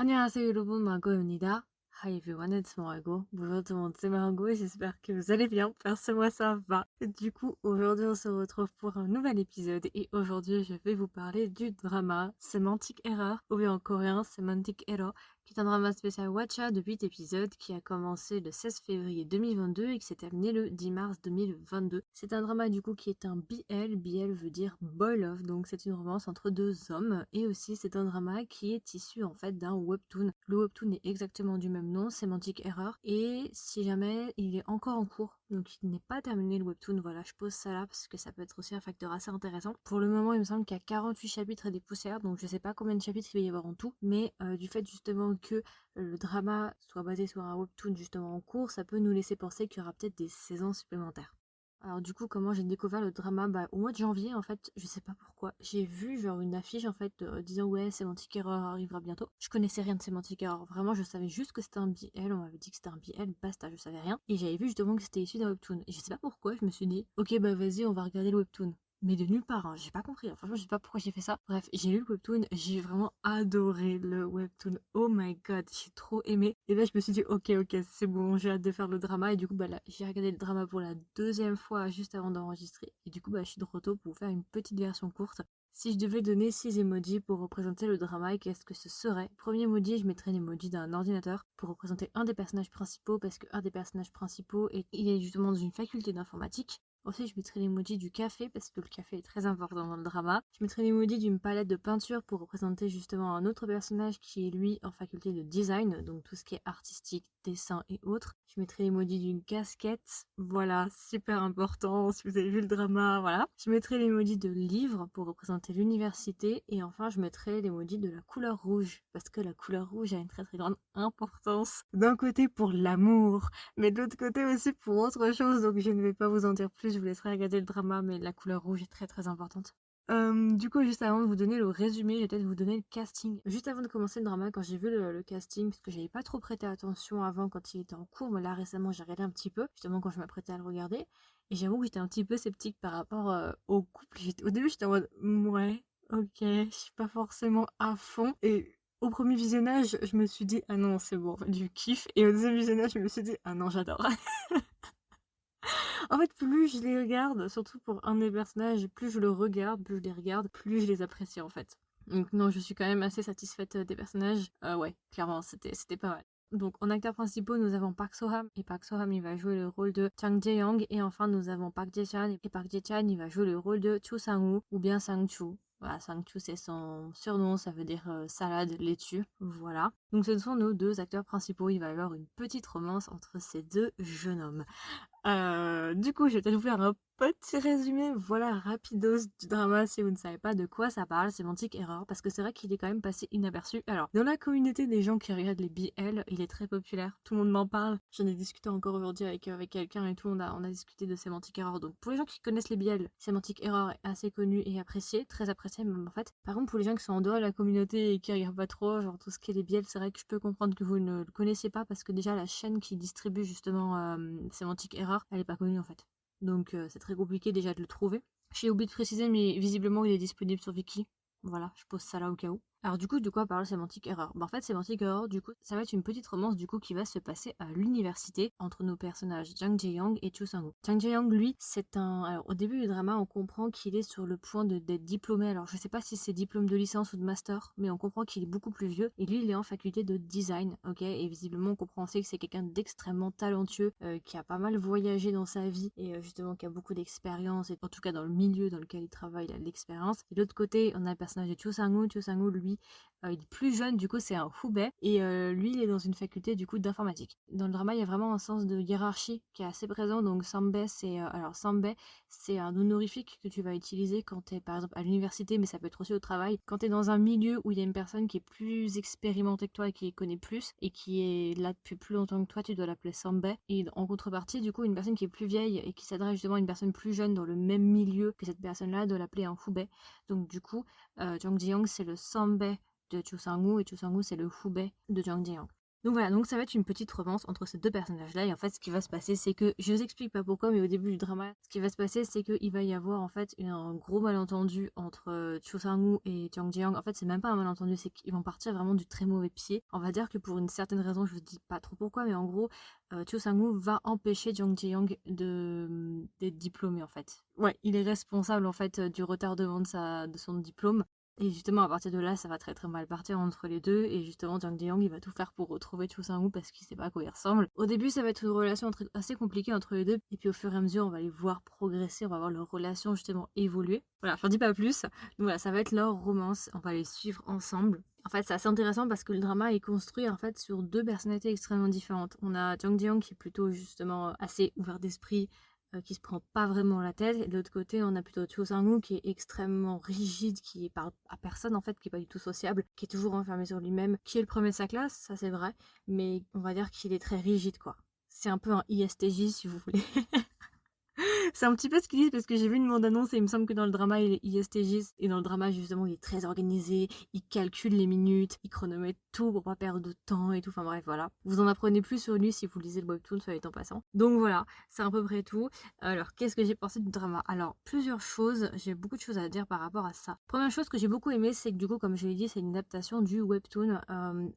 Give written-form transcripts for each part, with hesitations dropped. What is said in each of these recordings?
안녕하세요 여러분, 마고입니다. Hi everyone, it's Margot. Bonjour tout le monde, c'est Margot et j'espère que vous allez bien. Moi ça va. Du coup, aujourd'hui on se retrouve pour un nouvel épisode et aujourd'hui je vais vous parler du drama Semantic Error, ou bien en coréen Semantic Error, qui est un drama spécial Watcha de 8 épisodes qui a commencé le 16 février 2022 et qui s'est terminé le 10 mars 2022. C'est un drama du coup qui est un BL, BL veut dire Boy Love, donc c'est une romance entre deux hommes, et aussi c'est un drama qui est issu en fait d'un webtoon. Le webtoon est exactement du même nom, Semantic Error, et si jamais il est encore en cours, donc il n'est pas terminé le webtoon, voilà, je pose ça là parce que ça peut être aussi un facteur assez intéressant. Pour le moment il me semble qu'il y a 48 chapitres et des poussières, donc je sais pas combien de chapitres il va y avoir en tout, mais du fait justement que le drama soit basé sur un webtoon justement en cours, ça peut nous laisser penser qu'il y aura peut-être des saisons supplémentaires. Alors du coup, comment j'ai découvert le drama? Au mois de janvier, en fait, je sais pas pourquoi, j'ai vu genre une affiche en fait disant ouais, Semantic Error arrivera bientôt. Je connaissais rien de Semantic Error, vraiment je savais juste que c'était un BL, on m'avait dit que c'était un BL, basta, je savais rien. Et j'avais vu justement que c'était issu d'un webtoon. Et je sais pas pourquoi, je me suis dit ok bah vas-y, on va regarder le webtoon. Mais de nulle part, hein. J'ai pas compris, hein. Franchement je sais pas pourquoi j'ai fait ça. Bref, j'ai lu le webtoon, j'ai vraiment adoré le webtoon, oh my god, j'ai trop aimé. Et là je me suis dit ok c'est bon, j'ai hâte de faire le drama. Et du coup bah là j'ai regardé le drama pour la deuxième fois juste avant d'enregistrer. Et du coup bah je suis de retour pour vous faire une petite version courte. Si je devais donner 6 emojis pour représenter le drama, qu'est-ce que ce serait? Premier emoji, je mettrais l'emoji d'un ordinateur pour représenter un des personnages principaux, parce que un des personnages principaux il est justement dans une faculté d'informatique. Ensuite, je mettrai l'emoji du café, parce que le café est très important dans le drama. Je mettrai l'emoji d'une palette de peinture pour représenter justement un autre personnage qui est lui en faculté de design, donc tout ce qui est artistique, dessin et autres. Je mettrai l'emoji d'une casquette, voilà, super important, si vous avez vu le drama, voilà. Je mettrai l'emoji de livre pour représenter l'université, et enfin je mettrai l'emoji de la couleur rouge, parce que la couleur rouge a une très très grande importance. D'un côté pour l'amour, mais de l'autre côté aussi pour autre chose, donc je ne vais pas vous en dire plus, je vous laisserai regarder le drama, mais la couleur rouge est très très importante. Du coup, juste avant de vous donner le résumé, je vais peut-être vous donner le casting. Juste avant de commencer le drama, quand j'ai vu le casting, parce que j'avais pas trop prêté attention avant quand il était en cours, mais là récemment j'ai regardé un petit peu, justement quand je m'apprêtais à le regarder, et j'avoue que j'étais un petit peu sceptique par rapport au couple. Au début j'étais en mode ouais, ok, je suis pas forcément à fond, et au premier visionnage, je me suis dit ah non, c'est bon, en fait, je kiffe, et au deuxième visionnage, je me suis dit ah non, j'adore. En fait, plus je les regarde, surtout pour un des personnages, plus je le regarde, plus je les regarde, plus je les apprécie en fait. Donc non, je suis quand même assez satisfaite des personnages. Ouais, clairement, c'était pas mal. Donc en acteurs principaux, nous avons Park So-ham, et Park So-ham il va jouer le rôle de Chang Jae-young, et enfin nous avons Park Jae-chan, et Park Jae-chan il va jouer le rôle de Cho Sang-woo, ou bien Sang-chu. Voilà, Sang-chu c'est son surnom, ça veut dire salade laitue, voilà. Donc ce sont nos deux acteurs principaux, il va y avoir une petite romance entre ces deux jeunes hommes. Du coup, je vais peut-être vous faire un petit résumé, voilà, rapidos du drama si vous ne savez pas de quoi ça parle, Semantic Error, parce que c'est vrai qu'il est quand même passé inaperçu. Alors, dans la communauté des gens qui regardent les BL, il est très populaire, tout le monde m'en parle. J'en ai discuté encore aujourd'hui avec quelqu'un et tout, on a discuté de Semantic Error. Donc, pour les gens qui connaissent les BL, Semantic Error est assez connu et apprécié, très apprécié même en fait. Par contre, pour les gens qui sont en dehors de la communauté et qui regardent pas trop, genre tout ce qui est les BL, c'est vrai que je peux comprendre que vous ne le connaissiez pas, parce que déjà la chaîne qui distribue justement Semantic Error, elle est pas connue en fait. Donc c'est très compliqué déjà de le trouver. J'ai oublié de préciser, mais visiblement il est disponible sur Viki. Voilà, je pose ça là au cas où. Alors du coup, de quoi parle Semantic Error? En fait, Semantic Error, du coup, ça va être une petite romance du coup qui va se passer à l'université entre nos personnages Jang Jae-young et Cho Sang-woo. Jang Jae-young, lui, c'est un... Alors au début du drama, on comprend qu'il est sur le point d'être diplômé. Alors je sais pas si c'est diplôme de licence ou de master, mais on comprend qu'il est beaucoup plus vieux. Et lui, il est en faculté de design, ok? Et visiblement, on comprend aussi que c'est quelqu'un d'extrêmement talentueux, qui a pas mal voyagé dans sa vie et justement qui a beaucoup d'expérience. Et en tout cas, dans le milieu dans lequel il travaille, il a de l'expérience. Et de l'autre côté, on a le personnage de Cho Sang-woo. Cho Sang-woo, lui, il est plus jeune, du coup c'est un Hubei, et lui il est dans une faculté du coup d'informatique. Dans le drama il y a vraiment un sens de hiérarchie qui est assez présent, donc Sanbei c'est alors Sanbei c'est un honorifique que tu vas utiliser quand tu es par exemple à l'université, mais ça peut être aussi au travail, quand tu es dans un milieu où il y a une personne qui est plus expérimentée que toi et qui connaît plus et qui est là depuis plus longtemps que toi, tu dois l'appeler Sanbei, et en contrepartie du coup une personne qui est plus vieille et qui s'adresse justement à une personne plus jeune dans le même milieu que cette personne là doit l'appeler un Hubei. Donc du coup Jang Ji-young c'est le Sanbei de Cho Sang-woo, et Cho Sang-woo c'est le Hubei de Jang Jae-young. Donc voilà, donc ça va être une petite romance entre ces deux personnages-là. Et en fait, ce qui va se passer, c'est que, je vous explique pas pourquoi, mais au début du drama, ce qui va se passer, c'est qu'il va y avoir en fait un gros malentendu entre Cho Sang-woo et Jang Ji-young. En fait, c'est même pas un malentendu, c'est qu'ils vont partir vraiment du très mauvais pied. On va dire que pour une certaine raison, je vous dis pas trop pourquoi, mais en gros, Cho Sang-woo va empêcher Jang Ji-young d'être diplômé en fait. Ouais, il est responsable en fait du retardement de son diplôme. Et justement, à partir de là, ça va très très mal partir entre les deux. Et justement, Jang Jae-young, il va tout faire pour retrouver Cho Sang-woo parce qu'il sait pas à quoi il ressemble. Au début, ça va être une relation assez compliquée entre les deux. Et puis au fur et à mesure, on va les voir progresser, on va voir leur relation justement évoluer. Voilà, j'en dis pas plus. Donc voilà, ça va être leur romance. On va les suivre ensemble. En fait, c'est assez intéressant parce que le drama est construit en fait sur deux personnalités extrêmement différentes. On a Jang Jae-young qui est plutôt justement assez ouvert d'esprit, qui se prend pas vraiment la tête. Et de l'autre côté, on a plutôt Cho Sang-woo qui est extrêmement rigide, qui parle à personne en fait, qui est pas du tout sociable, qui est toujours enfermé sur lui-même, qui est le premier de sa classe, ça c'est vrai, mais on va dire qu'il est très rigide quoi. C'est un peu un ISTJ si vous voulez. C'est un petit peu ce qu'ils disent parce que j'ai vu une bande-annonce et il me semble que dans le drama il est ISTJ et dans le drama justement il est très organisé, il calcule les minutes, il chronomètre tout pour pas perdre de temps et tout, enfin bref voilà. Vous en apprenez plus sur lui si vous lisez le webtoon, soit étant passant. Donc voilà, c'est à peu près tout. Alors qu'est-ce que j'ai pensé du drama? Alors plusieurs choses, j'ai beaucoup de choses à dire par rapport à ça. Première chose que j'ai beaucoup aimé, c'est que du coup comme je l'ai dit c'est une adaptation du webtoon.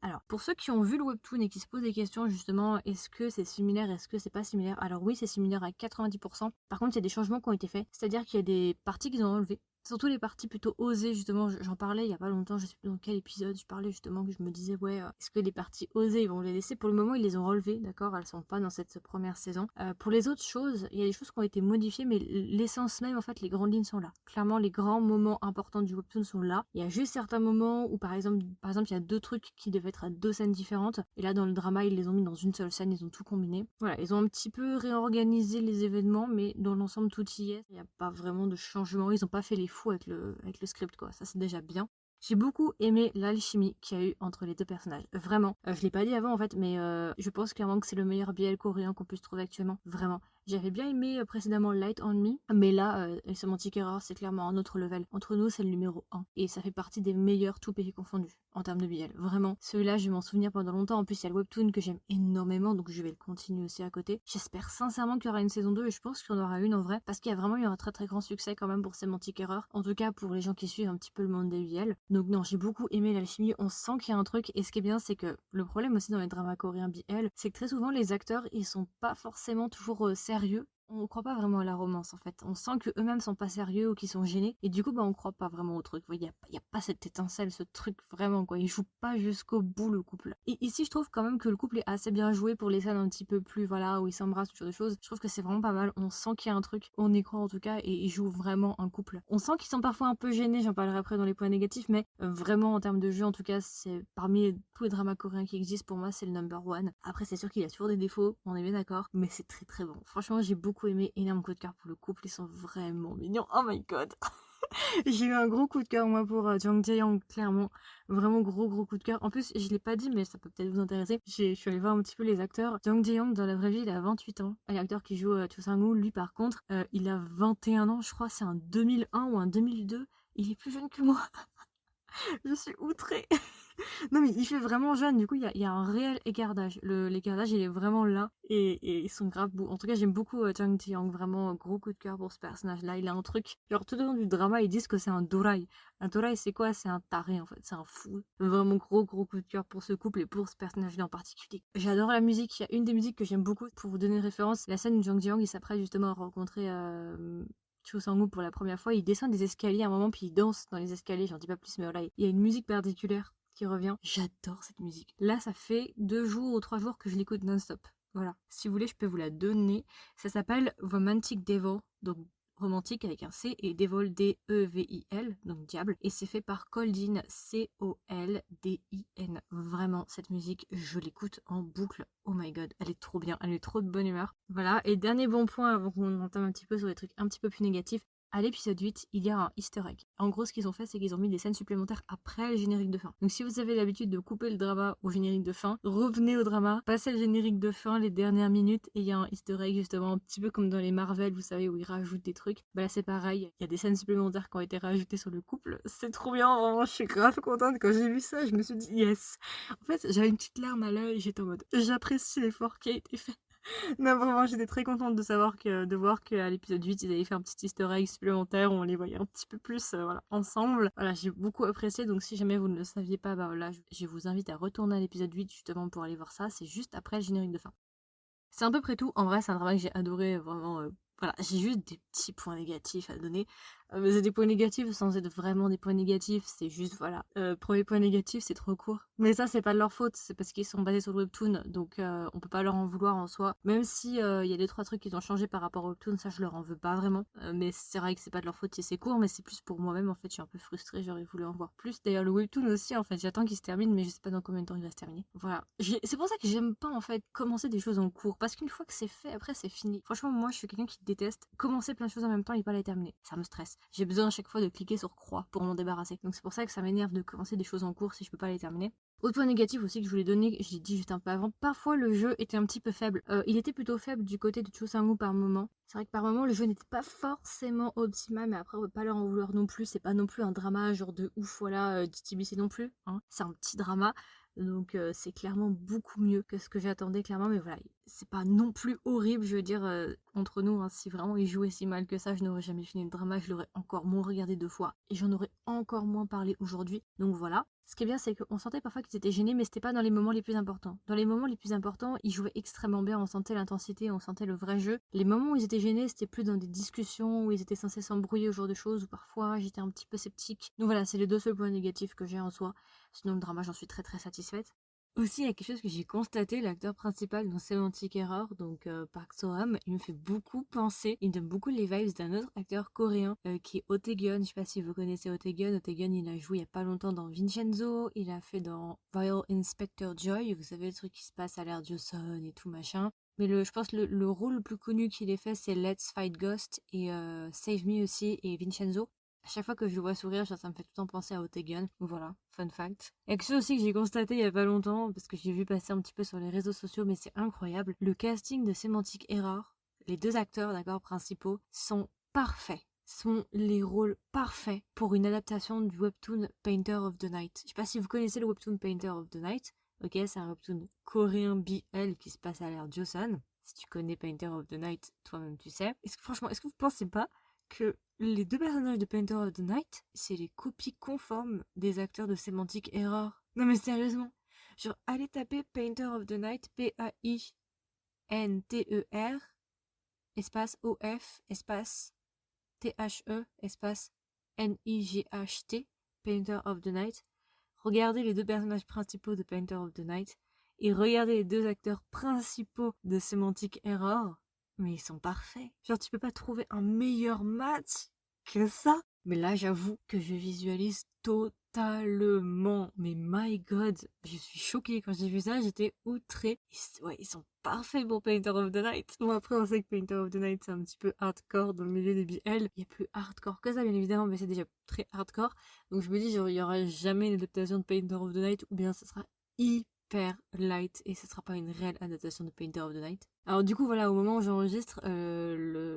Alors pour ceux qui ont vu le webtoon et qui se posent des questions justement, est-ce que c'est similaire, est-ce que c'est pas similaire? Alors oui c'est similaire à 90%. Par contre, il y a des changements qui ont été faits, c'est-à-dire qu'il y a des parties qu'ils ont enlevées. Surtout les parties plutôt osées, justement, j'en parlais il y a pas longtemps, je sais plus dans quel épisode, je parlais justement que je me disais, ouais, est-ce que les parties osées, ils vont les laisser? Pour le moment, ils les ont relevées, d'accord? Elles sont pas dans cette première saison. Pour les autres choses, il y a des choses qui ont été modifiées, mais l'essence même, en fait, les grandes lignes sont là. Clairement, les grands moments importants du webtoon sont là. Il y a juste certains moments où, par exemple, il y a deux trucs qui devaient être à deux scènes différentes, et là, dans le drama, ils les ont mis dans une seule scène, ils ont tout combiné. Voilà, ils ont un petit peu réorganisé les événements, mais dans l'ensemble, tout y est. Il n'y a pas vraiment de changement. Ils n'ont pas fait les fous avec le script, quoi. Ça, c'est déjà bien. J'ai beaucoup aimé l'alchimie qu'il y a eu entre les deux personnages. Vraiment. Je l'ai pas dit avant, en fait, mais je pense clairement que c'est le meilleur BL coréen qu'on puisse trouver actuellement. Vraiment. J'avais bien aimé précédemment Light on Me, mais là, Semantic Error, c'est clairement un autre level. Entre nous, c'est le numéro 1. Et ça fait partie des meilleurs, tout pays confondus, en termes de BL. Vraiment. Celui-là, je vais m'en souvenir pendant longtemps. En plus, il y a le webtoon que j'aime énormément, donc je vais le continuer aussi à côté. J'espère sincèrement qu'il y aura une saison 2, et je pense qu'il y en aura une en vrai, parce qu'il y a vraiment eu un très très grand succès quand même pour Semantic Error. En tout cas, pour les gens qui suivent un petit peu le monde des BL. Donc non, j'ai beaucoup aimé l'alchimie. On sent qu'il y a un truc, et ce qui est bien, c'est que le problème aussi dans les dramas coréens BL, c'est que très souvent, les acteurs, ils sont pas forcément toujours sérieux. On croit pas vraiment à la romance en fait. On sent que eux-mêmes sont pas sérieux ou qu'ils sont gênés. Et du coup, bah, on croit pas vraiment au truc. Il y a pas cette étincelle, ce truc vraiment quoi. Ils jouent pas jusqu'au bout le couple. Et ici, je trouve quand même que le couple est assez bien joué pour les scènes un petit peu plus, voilà, où ils s'embrassent, ce genre de choses. Je trouve que c'est vraiment pas mal. On sent qu'il y a un truc. On y croit en tout cas et ils jouent vraiment un couple. On sent qu'ils sont parfois un peu gênés. J'en parlerai après dans les points négatifs, mais vraiment en termes de jeu, en tout cas, c'est parmi tous les dramas coréens qui existent pour moi, c'est le number one. Après, c'est sûr qu'il y a toujours des défauts. On est bien d'accord, mais c'est très très bon. Franchement, j'ai beaucoup aimé, énorme coup de cœur pour le couple, ils sont vraiment mignons. Oh my god. J'ai eu un gros coup de cœur moi pour Jang Jae-young, clairement. Vraiment gros coup de cœur. En plus, je l'ai pas dit, mais ça peut peut-être vous intéresser. Je suis allée voir un petit peu les acteurs. Jang Jae-young, dans la vraie vie, il a 28 ans. Et l'acteur qui joue Cho Sang-woo, lui par contre, il a 21 ans, je crois, c'est un 2001 ou un 2002. Il est plus jeune que moi. Je suis outrée. Non mais il fait vraiment jeune, du coup il y a un réel écart d'âge. L'écart d'âge il est vraiment là et ils sont grave beaux. En tout cas j'aime beaucoup Jang Ji-young, vraiment gros coup de cœur pour ce personnage là. Il a un truc, genre tout au long du drama ils disent que c'est un dorai. Un dorai c'est quoi? C'est un taré en fait, c'est un fou. Vraiment gros coup de cœur pour ce couple et pour ce personnage là en particulier. J'adore la musique, il y a une des musiques que j'aime beaucoup. Pour vous donner une référence, la scène où Jang Ji-young il s'apprête justement à rencontrer Cho Sang-woo pour la première fois, il descend des escaliers à un moment puis il danse dans les escaliers, j'en dis pas plus mais voilà, il y a une musique particulière qui revient. J'adore cette musique. Là, ça fait 2 jours ou 3 jours que je l'écoute non-stop. Voilà. Si vous voulez, je peux vous la donner. Ça s'appelle Romantic Devil, donc romantique avec un C et Devil D-E-V-I-L, donc diable. Et c'est fait par Coldin, C-O-L-D-I-N. Vraiment, cette musique, je l'écoute en boucle. Oh my god, elle est trop bien, elle est trop de bonne humeur. Voilà, et dernier bon point avant qu'on entame un petit peu sur les trucs un petit peu plus négatifs. À l'épisode 8, il y a un easter egg. En gros, ce qu'ils ont fait, c'est qu'ils ont mis des scènes supplémentaires après le générique de fin. Donc si vous avez l'habitude de couper le drama au générique de fin, revenez au drama, passez le générique de fin les dernières minutes et il y a un easter egg justement un petit peu comme dans les Marvel, vous savez, où ils rajoutent des trucs. Bah là c'est pareil, il y a des scènes supplémentaires qui ont été rajoutées sur le couple. C'est trop bien, vraiment, je suis grave contente. Quand j'ai vu ça, je me suis dit yes. En fait, j'avais une petite larme à l'œil, j'étais en mode j'apprécie l'effort qui a été fait. Non, vraiment, j'étais très contente de voir qu'à l'épisode 8, ils avaient fait un petit easter egg supplémentaire où on les voyait un petit peu plus voilà, ensemble. Voilà, j'ai beaucoup apprécié, donc si jamais vous ne le saviez pas, bah voilà, je vous invite à retourner à l'épisode 8 justement pour aller voir ça. C'est juste après le générique de fin. C'est à peu près tout. En vrai, c'est un drama que j'ai adoré, vraiment. Voilà, j'ai juste des petits points négatifs à donner. Mais c'est des points négatifs sans être vraiment des points négatifs. C'est juste, voilà. Premier point négatif, c'est trop court. Mais ça, c'est pas de leur faute. C'est parce qu'ils sont basés sur le webtoon. Donc, on peut pas leur en vouloir en soi. Même si y a 2-3 trucs qui ont changé par rapport au webtoon, ça, je leur en veux pas vraiment. Mais c'est vrai que c'est pas de leur faute si c'est court. Mais c'est plus pour moi-même, en fait. Je suis un peu frustrée. J'aurais voulu en voir plus. D'ailleurs, le webtoon aussi, en fait. J'attends qu'il se termine. Mais je sais pas dans combien de temps il va se terminer. Voilà. C'est pour ça que j'aime pas, en fait, commencer des choses en cours. Parce qu'une fois que c'est fait, après, c'est fini. Franchement, moi, je suis quelqu'un qui déteste commencer plein de choses en même temps et pas les terminer. Ça me stresse. J'ai besoin à chaque fois de cliquer sur croix pour m'en débarrasser. Donc c'est pour ça que ça m'énerve de commencer des choses en cours si je peux pas les terminer. Autre point négatif aussi que je voulais donner, je l'ai dit juste un peu avant, parfois le jeu était un petit peu faible. Il était plutôt faible du côté de Chosangu par moment. C'est vrai que par moment le jeu n'était pas forcément optimal, mais après on peut pas leur en vouloir non plus. C'est pas non plus un drama genre de ouf, voilà, JTBC non plus. Hein. C'est un petit drama. Donc c'est clairement beaucoup mieux que ce que j'attendais clairement, mais voilà, c'est pas non plus horrible, je veux dire, entre nous, hein, si vraiment il jouait si mal que ça, je n'aurais jamais fini le drama, je l'aurais encore moins regardé 2 fois, et j'en aurais encore moins parlé aujourd'hui, donc voilà. Ce qui est bien, c'est qu'on sentait parfois qu'ils étaient gênés, mais c'était pas dans les moments les plus importants. Dans les moments les plus importants, ils jouaient extrêmement bien, on sentait l'intensité, on sentait le vrai jeu. Les moments où ils étaient gênés, c'était plus dans des discussions, où ils étaient censés s'embrouiller au genre de choses, où parfois j'étais un petit peu sceptique. Donc voilà, c'est les 2 seuls points négatifs que j'ai en soi. Sinon, le drama, j'en suis très très satisfaite. Aussi, il y a quelque chose que j'ai constaté, l'acteur principal dans Semantic Error, donc Park So-ham, il me fait beaucoup penser, il me donne beaucoup les vibes d'un autre acteur coréen qui est Oh Tae-geun. Je sais pas si vous connaissez Oh Tae-geun. Oh Tae-geun, il a joué il y a pas longtemps dans Vincenzo, il a fait dans Royal Inspector Joy, vous savez le truc qui se passe à l'ère Joseon et tout machin. Mais je pense le rôle le plus connu qu'il ait fait, c'est Let's Fight Ghost et Save Me aussi et Vincenzo. À chaque fois que je le vois sourire, ça me fait tout le temps penser à Otegun. Voilà, fun fact. Et quelque chose aussi que j'ai constaté il y a pas longtemps, parce que j'ai vu passer un petit peu sur les réseaux sociaux, mais c'est incroyable. Le casting de Semantic Error, les 2 acteurs, d'accord, principaux, sont parfaits. Sont les rôles parfaits pour une adaptation du webtoon Painter of the Night. Je sais pas si vous connaissez le webtoon Painter of the Night. Ok, c'est un webtoon coréen BL qui se passe à l'ère Joseon. Si tu connais Painter of the Night, toi-même tu sais. Franchement, est-ce que vous pensez pas que les 2 personnages de Painter of the Night, c'est les copies conformes des acteurs de Semantic Error? Non mais sérieusement, genre allez taper Painter of the Night, Painter, espace OF, espace THE, espace NIGHT, Painter of the Night. Regardez les 2 personnages principaux de Painter of the Night et regardez les 2 acteurs principaux de Semantic Error. Mais ils sont parfaits. Genre, tu peux pas trouver un meilleur match que ça. Mais là, j'avoue que je visualise totalement. Mais my god, je suis choquée quand j'ai vu ça. J'étais outrée. Ils sont parfaits pour Painter of the Night. Bon, après, on sait que Painter of the Night, c'est un petit peu hardcore dans le milieu des BL. Il y a plus hardcore que ça, bien évidemment, mais c'est déjà très hardcore. Donc, je me dis, genre, il y aura jamais une adaptation de Painter of the Night, ou bien ce sera hyper light et ce sera pas une réelle adaptation de Painter of the Night. Alors du coup voilà, au moment où j'enregistre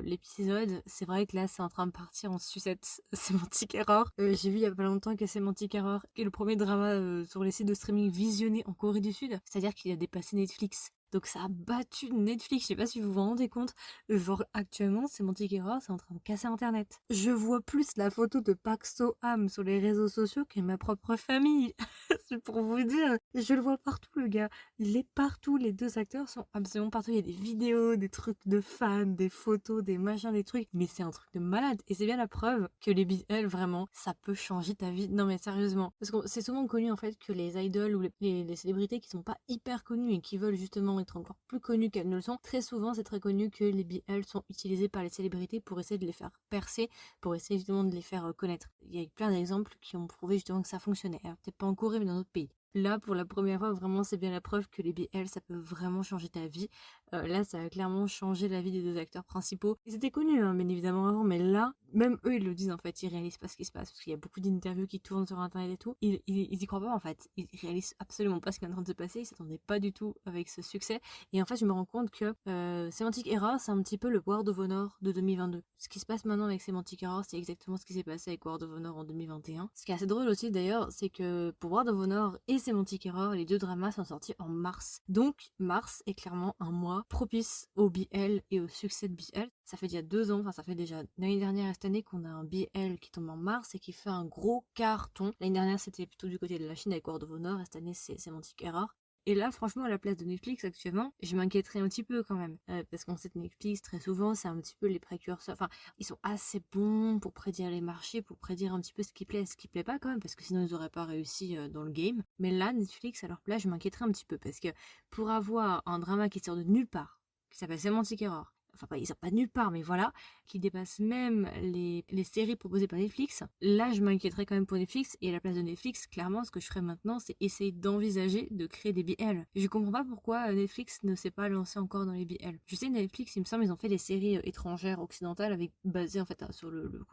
l'épisode, c'est vrai que là c'est en train de partir en sucette. Semantic Error. J'ai vu il y a pas longtemps que Semantic Error est le premier drama sur les sites de streaming visionné en Corée du Sud, c'est-à-dire qu'il a dépassé Netflix. Donc ça a battu Netflix, je sais pas si vous vous rendez compte. Genre actuellement, Semantic Error, c'est en train de casser internet. Je vois plus la photo de Park So-ham sur les réseaux sociaux que ma propre famille. C'est pour vous dire. Je le vois partout le gars. Il est partout, les 2 acteurs sont absolument partout. Il y a des vidéos, des trucs de fans, des photos, des machins, des trucs. Mais c'est un truc de malade. Et c'est bien la preuve que les BL, vraiment, ça peut changer ta vie. Non mais sérieusement. Parce que c'est souvent connu en fait que les idoles ou les célébrités qui sont pas hyper connues et qui veulent justement être encore plus connues qu'elles ne le sont, très souvent c'est très connu que les BL sont utilisés par les célébrités pour essayer de les faire percer, pour essayer justement de les faire connaître. Il y a plein d'exemples qui ont prouvé justement que ça fonctionnait. Alors peut-être pas en Corée mais dans d'autres pays. Là, pour la première fois, vraiment, c'est bien la preuve que les BL, ça peut vraiment changer ta vie. Là, ça a clairement changé la vie des 2 acteurs principaux. Ils étaient connus, hein, bien évidemment avant, mais là, même eux, ils le disent en fait, ils réalisent pas ce qui se passe parce qu'il y a beaucoup d'interviews qui tournent sur internet et tout. Ils y croient pas en fait. Ils réalisent absolument pas ce qui est en train de se passer. Ils s'attendaient pas du tout avec ce succès. Et en fait, je me rends compte que Semantic Error, c'est un petit peu le World of Honor de 2022. Ce qui se passe maintenant avec Semantic Error, c'est exactement ce qui s'est passé avec World of Honor en 2021. Ce qui est assez drôle aussi d'ailleurs, c'est que pour World of Honor et Semantic Error, les 2 dramas sont sortis en mars. Donc mars est clairement un mois propice au BL et au succès de BL. Ça fait déjà 2 ans, enfin ça fait déjà l'année dernière et cette année qu'on a un BL qui tombe en mars et qui fait un gros carton. L'année dernière c'était plutôt du côté de la Chine avec World of Honor et cette année c'est Semantic Error. Et là, franchement, à la place de Netflix actuellement, je m'inquiéterais un petit peu quand même. Parce qu'on sait que Netflix, très souvent, c'est un petit peu les précurseurs. Enfin, ils sont assez bons pour prédire les marchés, pour prédire un petit peu ce qui plaît et ce qui plaît pas quand même, parce que sinon ils auraient pas réussi dans le game. Mais là, Netflix, à leur place, je m'inquiéterais un petit peu, parce que pour avoir un drama qui sort de nulle part, qui s'appelle Semantic Error, enfin pas, ils sortent pas de nulle part, mais voilà, qui dépasse même les séries proposées par Netflix, là je m'inquiéterais quand même pour Netflix, et à la place de Netflix, clairement ce que je ferais maintenant c'est essayer d'envisager de créer des BL. Je comprends pas pourquoi Netflix ne s'est pas lancé encore dans les BL. Je sais Netflix, il me semble, ils ont fait des séries étrangères, occidentales, avec basées en fait sur le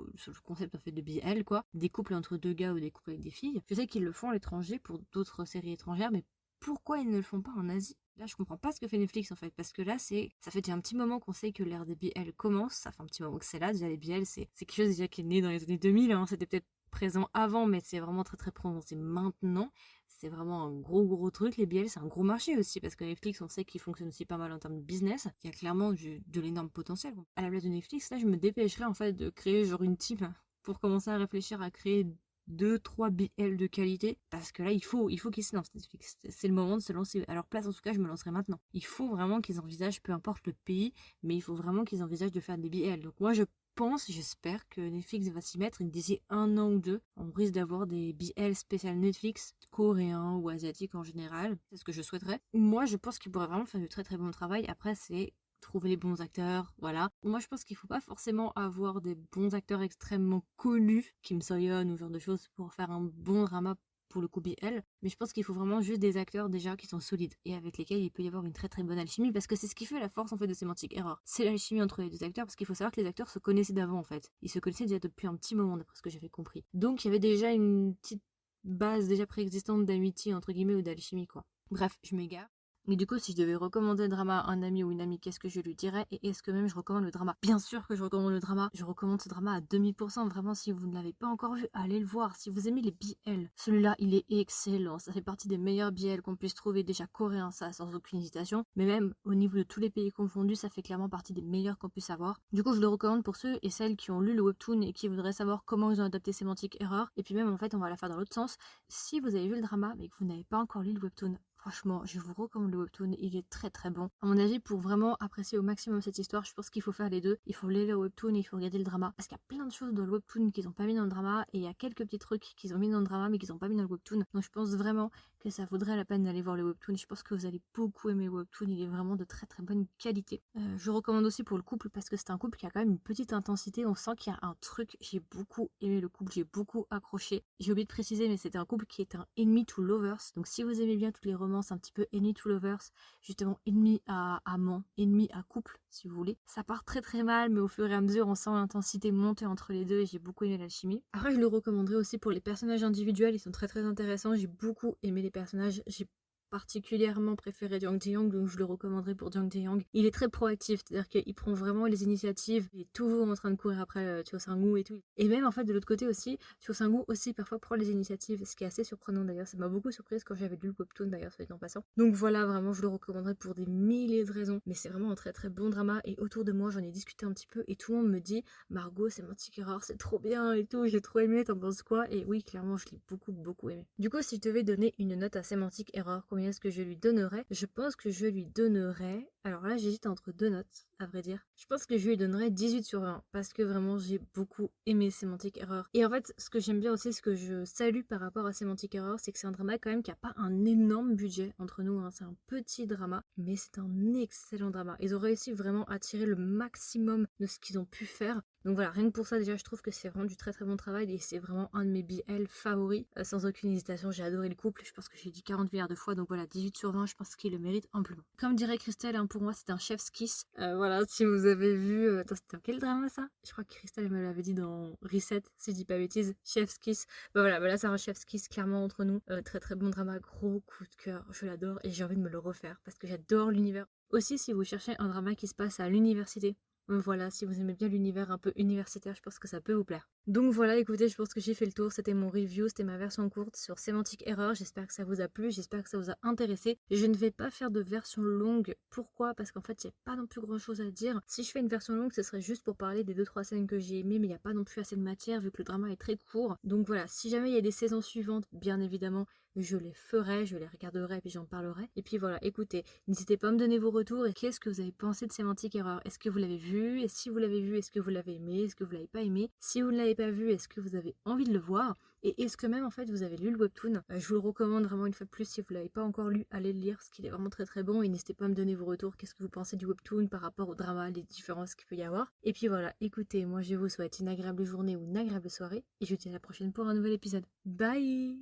concept en fait de BL quoi, des couples entre 2 gars ou des couples avec des filles. Je sais qu'ils le font à l'étranger pour d'autres séries étrangères, mais pourquoi ils ne le font pas en Asie? Là, je comprends pas ce que fait Netflix en fait, parce que là, ça fait déjà un petit moment qu'on sait que l'ère des BL commence, ça fait un petit moment que c'est là, déjà les BL, c'est quelque chose déjà qui est né dans les années 2000, hein. C'était peut-être présent avant, mais c'est vraiment très très prononcé maintenant. C'est vraiment un gros truc, les BL, c'est un gros marché aussi, parce que Netflix, on sait qu'il fonctionne aussi pas mal en termes de business, il y a clairement de l'énorme potentiel. À la place de Netflix, là, je me dépêcherais en fait de créer genre une team pour commencer à réfléchir à créer 2-3 BL de qualité, parce que là il faut qu'ils se lancent Netflix, c'est le moment de se lancer. À leur place en tout cas je me lancerai maintenant. Il faut vraiment qu'ils envisagent, peu importe le pays, mais il faut vraiment qu'ils envisagent de faire des BL. Donc moi je pense, j'espère que Netflix va s'y mettre et que d'ici 1 an ou 2, on risque d'avoir des BL spécial Netflix, coréens ou asiatiques en général. C'est ce que je souhaiterais. Moi je pense qu'ils pourraient vraiment faire du très très bon travail. Après c'est trouver les bons acteurs, voilà. Moi, je pense qu'il faut pas forcément avoir des bons acteurs extrêmement connus, Kim So-yeon ou ce genre de choses, pour faire un bon drama pour le coup BL, mais je pense qu'il faut vraiment juste des acteurs déjà qui sont solides et avec lesquels il peut y avoir une très très bonne alchimie, parce que c'est ce qui fait la force en fait de Semantic Error. C'est l'alchimie entre les 2 acteurs, parce qu'il faut savoir que les acteurs se connaissaient d'avant en fait. Ils se connaissaient déjà depuis un petit moment d'après ce que j'avais compris. Donc il y avait déjà une petite base déjà préexistante d'amitié entre guillemets ou d'alchimie quoi. Bref, je m'égare. Mais du coup, si je devais recommander le drama à un ami ou une amie, qu'est-ce que je lui dirais? Et est-ce que même je recommande le drama? Bien sûr que je recommande le drama. Je recommande ce drama à 2000%. Vraiment, si vous ne l'avez pas encore vu, allez le voir. Si vous aimez les BL, celui-là, il est excellent. Ça fait partie des meilleurs BL qu'on puisse trouver. Déjà coréen, ça, sans aucune hésitation. Mais même au niveau de tous les pays confondus, ça fait clairement partie des meilleurs qu'on puisse avoir. Du coup, je le recommande pour ceux et celles qui ont lu le webtoon et qui voudraient savoir comment ils ont adapté Semantic Error. Et puis même, en fait, on va la faire dans l'autre sens. Si vous avez vu le drama, mais que vous n'avez pas encore lu le webtoon, franchement, je vous recommande le webtoon, il est très très bon. À mon avis, pour vraiment apprécier au maximum cette histoire, je pense qu'il faut faire les deux. Il faut lire le webtoon et il faut regarder le drama. Parce qu'il y a plein de choses dans le webtoon qu'ils n'ont pas mis dans le drama, et il y a quelques petits trucs qu'ils ont mis dans le drama mais qu'ils n'ont pas mis dans le webtoon. Donc je pense vraiment que ça vaudrait la peine d'aller voir le webtoon. Je pense que vous allez beaucoup aimer le webtoon, il est vraiment de très très bonne qualité. Je recommande aussi pour le couple, parce que c'est un couple qui a quand même une petite intensité. On sent qu'il y a un truc. J'ai beaucoup aimé le couple, j'ai beaucoup accroché. J'ai oublié de préciser, mais c'était un couple qui est un enemy to lovers. Donc si vous aimez bien toutes les romances un petit peu enemy to lovers, justement ennemi à amant, ennemi à couple si vous voulez, ça part très très mal, mais au fur et à mesure on sent l'intensité monter entre les deux et j'ai beaucoup aimé l'alchimie. Après je le recommanderais aussi pour les personnages individuels, ils sont très très intéressants. J'ai beaucoup aimé les personnages, j'ai particulièrement préféré Jang Jae-young, donc je le recommanderais pour Jang Jae-young. Il est très proactif, c'est-à-dire qu'il prend vraiment les initiatives, il est toujours en train de courir après Cho Sang-woo et tout. Et même en fait de l'autre côté aussi, Cho Sang-woo aussi parfois prend les initiatives, ce qui est assez surprenant d'ailleurs. Ça m'a beaucoup surprise quand j'avais lu le webtoon d'ailleurs, soit dit en passant. Donc voilà, vraiment je le recommanderais pour des milliers de raisons, mais c'est vraiment un très très bon drama. Et autour de moi j'en ai discuté un petit peu et tout le monde me dit Margot, Semantic Error, c'est trop bien et tout, j'ai trop aimé, t'en penses quoi? Et oui, clairement je l'ai beaucoup aimé. Du coup, si je devais donner une note à Semantic Error, combien est-ce que je lui donnerais? Je pense que je lui donnerais... Alors là, j'hésite entre 2 notes, à vrai dire. Je pense que je lui donnerais 18 sur 20, parce que vraiment, j'ai beaucoup aimé Semantic Error. Et en fait, ce que j'aime bien aussi, ce que je salue par rapport à Semantic Error, c'est que c'est un drama quand même qui a pas un énorme budget entre nous, hein. C'est un petit drama, mais c'est un excellent drama. Ils ont réussi vraiment à tirer le maximum de ce qu'ils ont pu faire. Donc voilà, rien que pour ça déjà je trouve que c'est vraiment du très très bon travail et c'est vraiment un de mes BL favoris, sans aucune hésitation. J'ai adoré le couple, je pense que j'ai dit 40 milliards de fois, donc voilà, 18/20, je pense qu'il le mérite amplement. Comme dirait Christelle, hein, pour moi c'est un chef's kiss. Voilà, si vous avez vu, attends, c'était dans quel drama ça? Je crois que Christelle me l'avait dit dans Reset, si je dis pas bêtise, chef's kiss. Bah voilà, bah là c'est un chef's kiss clairement entre nous. Très très bon drama, gros coup de cœur, je l'adore et j'ai envie de me le refaire parce que j'adore l'univers. Aussi, si vous cherchez un drama qui se passe à l'université, voilà, si vous aimez bien l'univers un peu universitaire, je pense que ça peut vous plaire. Donc voilà, écoutez, je pense que j'ai fait le tour, c'était mon review, c'était ma version courte sur Sémantique Erreur, j'espère que ça vous a plu, j'espère que ça vous a intéressé. Je ne vais pas faire de version longue, pourquoi? Parce qu'en fait, il n'y a pas non plus grand chose à dire. Si je fais une version longue, ce serait juste pour parler des 2-3 scènes que j'ai aimées, mais il n'y a pas non plus assez de matière vu que le drama est très court. Donc voilà, si jamais il y a des saisons suivantes, bien évidemment, je les ferai, je les regarderai et puis j'en parlerai. Et puis voilà, écoutez, n'hésitez pas à me donner vos retours et qu'est-ce que vous avez pensé de Sémantique Erreur? Est-ce que vous l'avez vu? Et si vous l'avez vu, est-ce que vous l'avez aimé? Est-ce que vous l'avez pas aimé? Si vous ne l'avez pas vu, est-ce que vous avez envie de le voir? Et est-ce que même en fait vous avez lu le webtoon? Je vous le recommande vraiment une fois de plus, si vous l'avez pas encore lu, allez le lire parce qu'il est vraiment très très bon et n'hésitez pas à me donner vos retours, qu'est-ce que vous pensez du webtoon par rapport au drama, les différences qu'il peut y avoir. Et puis voilà, écoutez, moi je vous souhaite une agréable journée ou une agréable soirée et je vous dis à la prochaine pour un nouvel épisode. Bye!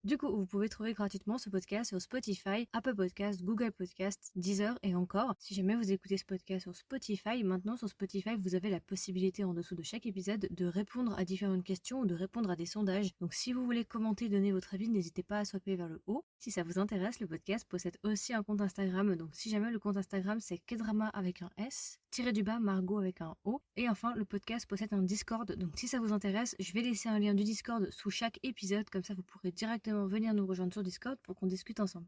Du coup, vous pouvez trouver gratuitement ce podcast sur Spotify, Apple Podcast, Google Podcast, Deezer et encore. Si jamais vous écoutez ce podcast sur Spotify, maintenant sur Spotify, vous avez la possibilité en dessous de chaque épisode de répondre à différentes questions ou de répondre à des sondages. Donc si vous voulez commenter, donner votre avis, n'hésitez pas à swiper vers le haut. Si ça vous intéresse, le podcast possède aussi un compte Instagram. Donc si jamais le compte Instagram c'est Kedrama avec un S, tiré du bas Margot avec un O. Et enfin, le podcast possède un Discord. Donc si ça vous intéresse, je vais laisser un lien du Discord sous chaque épisode. Comme ça, vous pourrez directement venir nous rejoindre sur Discord pour qu'on discute ensemble.